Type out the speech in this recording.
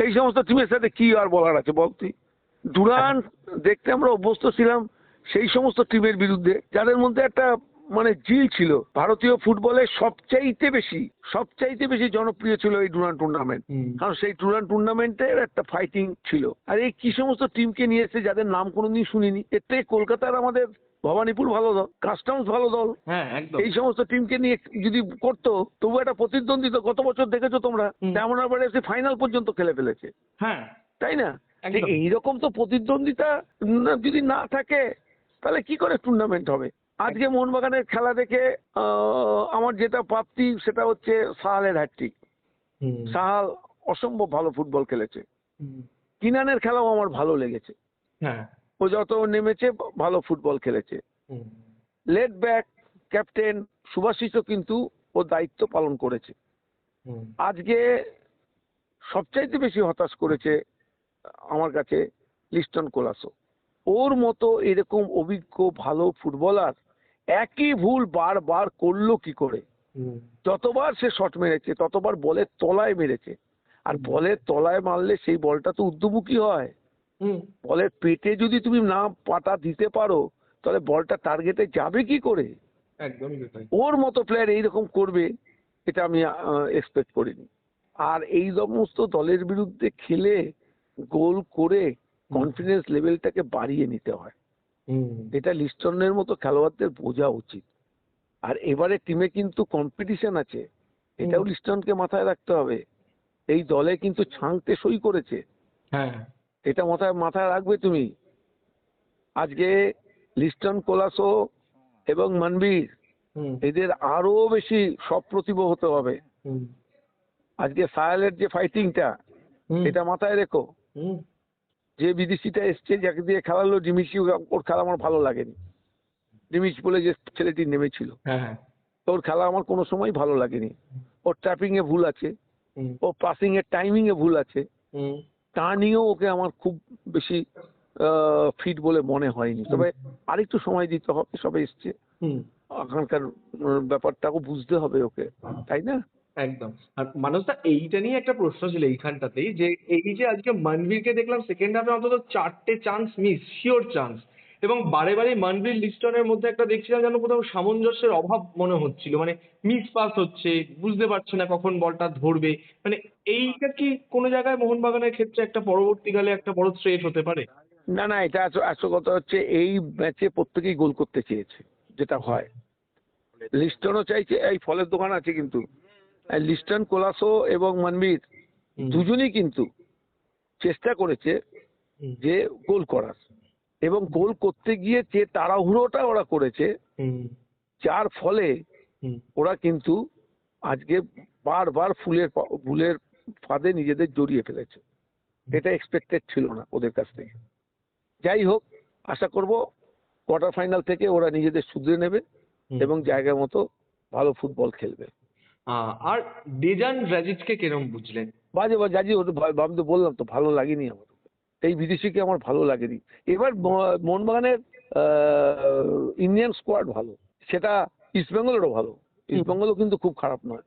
এই সমস্ত টিমের সাথে কি আর বলার আছে বল তুই? ডুরান্ট দেখতে আমরা অভ্যস্ত ছিলাম সেই সমস্ত টিমের বিরুদ্ধে যাদের মধ্যে একটা মানে জিল ছিল। ভারতীয় ফুটবলে সবচাইতে বেশি জনপ্রিয় ছিল এই ডুরান্ট টুর্নামেন্ট, কারণ সেই ডুরান্ট টুর্নামেন্টের একটা ফাইটিং ছিল। আর এই কি সমস্ত টিমকে নিয়ে এসেছে যাদের নাম কোনোদিন শুনিনি। এর থেকে কলকাতার আমাদের ভবানীপুর ভালো দল, কাস্টমস ভালো দল, হ্যাঁ একদম। এই সমস্ত টিমকে নিয়ে যদি করতো তবু একটা প্রতিদ্বন্দ্বিতা। গত বছর দেখেছো তোমরা তেমন এসে ফাইনাল পর্যন্ত খেলে ফেলেছে, হ্যাঁ তাই না? একদম। এইরকম তো প্রতিদ্বন্দ্বিতা যদি না থাকে তাহলে কি করে টুর্নামেন্ট হবে? আজকে মোহনবাগানের খেলা দেখে আমার যেটা প্রাপ্তি সেটা হচ্ছে সাহালের হ্যাটট্রিক। সাহাল অসম্ভব ভালো ফুটবল খেলেছে। কিনানের খেলাও আমার ভালো লেগেছে, হ্যাঁ ও যত নেমেছে ভালো ফুটবল খেলেছে। লেট ব্যাক ক্যাপ্টেন সুভাশিসও কিন্তু ও দায়িত্ব পালন করেছে। আজকে সবচাইতে বেশি হতাশ করেছে আমার কাছে লিস্টন কোলাসো। ওর মতো এরকম অভিজ্ঞ ভালো ফুটবলার একই ভুল বারবার করলো কি করে? যতবার সে শট মেরেছে ততবার বলের তলায় মেরেছে, আর বলের তলায় মারলে সেই বলটা তো ঊর্ধ্বমুখী হয়। বলের পেটে যদি তুমি না পাটা দিতে পারো তাহলে বলটা টার্গেটে যাবে কি করে? একদমই তাই। ওর মতো প্লেয়ার এইরকম করবে এটা আমি এক্সপেক্ট করিনি। আর এই সমস্ত দলের বিরুদ্ধে খেলে গোল করে কনফিডেন্স লেভেলটাকে বাড়িয়ে নিতে হয়, এটা লিস্টনের মতো খেলোয়াড়দের বোঝা উচিত। আর এবারে টিমে কিন্তু কম্পিটিশন আছে, এটাও লিস্টনকে মাথায় রাখতে হবে। এই দলে কিন্তু ছাংতে সই করেছে, হ্যাঁ এটা মাথায় রাখবে তুমি। আজকে লিস্টন, কোলাসো এবং মনবীর এদের আরো বেশি সপ্রতিভ হতে হবে। আজকে সায়ালের যে ফাইটিংটা এটা মাথায় রেখো। যে বিদেশিটা এসছে যাকে দিয়ে খেলালো ডিমিচি, ওর খেলা আমার ভালো লাগেনি। ডিমিচ বলে যে ছেলেটি নেমেছিল হ্যাঁ ওর খেলা আমার কোনো সময় ভালো লাগেনি। ওর ট্র্যাপিং এ ভুল আছে, ও পাসিং এর টাইমিং এ ভুল আছে, টার্নিংও ওকে আমার খুব বেশি ফিট বলে মনে হয়নি। তবে আরেকটু সময় দিতে হবে, সবে এসছে, এখনকার ব্যাপারটাকে বুঝতে হবে ওকে, তাই না? একদম। আর মানসদা এইটা নিয়ে একটা প্রশ্ন ছিল এইখানটাতেই, যে এই যে আজকে মনবীরকে দেখলাম সেকেন্ড হাফে অন্তত 4টে চান্স মিস, শিওর চান্স, এবং বারে বারে মনবীর লিস্টনের মধ্যে একটা দেখছিলাম যেন কোথাও সামঞ্জস্যের অভাব মনে হচ্ছিল, মানে মিস পাস হচ্ছে, বুঝতে পারছে না কখন বলটা ধরবে। মানে এইটা কি কোনো জায়গায় মোহনবাগানের ক্ষেত্রে একটা পরবর্তীকালে একটা বড় থ্রেট হতে পারে? না না, এটা আসল কথা হচ্ছে এই ম্যাচে প্রত্যেকেই গোল করতে চেয়েছে, যেটা হয়। লিস্টনও চাইছে, এই ফলের দোকান আছে কিন্তু লিস্টন, কোলাসো এবং মনবীর দুজনেই কিন্তু চেষ্টা করেছে যে গোল করার, এবং গোল করতে গিয়ে যে তাড়াহুড়োটা ওরা করেছে যার ফলে ওরা কিন্তু আজকে বারবার ভুলের ফাঁদে নিজেদের জড়িয়ে ফেলেছে। এটা এক্সপেক্টেড ছিল না ওদের কাছ থেকে। যাই হোক, আশা করব কোয়ার্টার ফাইনাল থেকে ওরা নিজেদের শুধরে নেবে এবং জায়গা মতো ভালো ফুটবল খেলবে। আর ডেজান রাজিচকে কিরম বুঝলেন? বাজে জাজি, ওটা আমি তো বললাম তো ভালো লাগেনি আমার, এই বিদেশিকে আমার ভালো লাগেনি। এবার মোহনবাগানের ইন্ডিয়ান স্কোয়াড ভালো, সেটা ইস্টবেঙ্গলেরও ভালো, ইস্টবেঙ্গলও কিন্তু খুব খারাপ নয়।